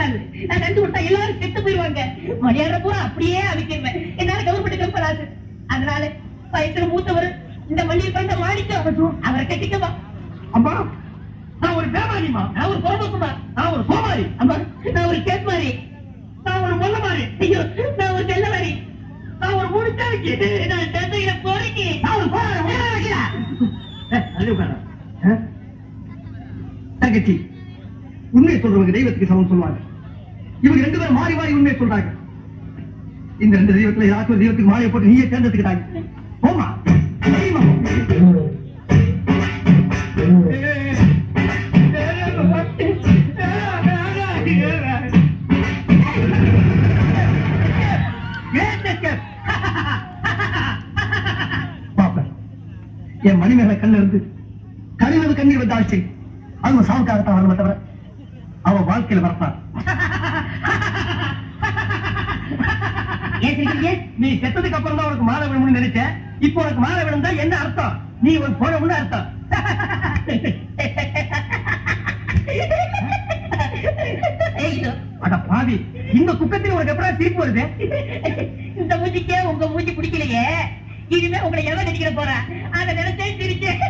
கூடாது. நான் கண்டு விட்டா எல்லாரும் செத்து போயிருவாங்க. மரியாதை பூரா அப்படியே அவிக்கிறேன். என்னால கவர்மெண்ட் கம்பராது. அதனால வயசுல மூத்தவர் இந்த மல்லிகை பிறந்த மாணிக்கம் அவரை கட்டிக்கவா. அம்மா நான் ஒரு தேவாரிமா, நான் ஒரு குழம்புக்குமா, நான் ஒரு சோமாரி, அம்மா நான் ஒரு கேட் மாதிரி, நான் ஒரு மொல்ல மாதிரி, ஐயோ நான் ஒரு செல்ல மாதிரி, நான் ஒரு முடிச்சாருக்கு, நான் தந்தையில போறேன், நான் ஒரு தங்கச்சி. உண்மையை சொல்றவங்க தெய்வத்துக்கு சமம் சொல்லுவாங்க. இவங்க ரெண்டு பேரும் மாறி மாறி உண்மையை சொல்றாங்க. இந்த ரெண்டு தெய்வத்துல ஏதாச்சும் ஒரு தெய்வத்துக்கு மாலையை போட்டு நீயே தேர்ந்தெடுத்துக்கிட்டாங்க. போமா என் மணி மேல கண்ணு இருந்து கழிவது கண்ணீர் வந்தாச்சு. அவங்க சாவுக்காகத்தான் வரணும் தவிர அவ வாழ்க்கையில வரப்பான். நீ செத்ததுக்கு அப்புறம் தான் உனக்கு மாலை விழும்னு நினைச்ச. இப்போ உனக்கு மாலை விழுந்தா என்ன அர்த்தம்? நீ ஒரு போனவன்னு அர்த்தம். அட பாவி, இந்த துக்கத்தில் உனக்கு எப்படா திருப்பி வருது? இந்த மூஞ்சிக்கே உங்க மூஞ்சி பிடிக்கலையே, இனிமே உங்களை எவன் நடிக்கிற போற அதை நினைச்சே சிரிச்சேன்.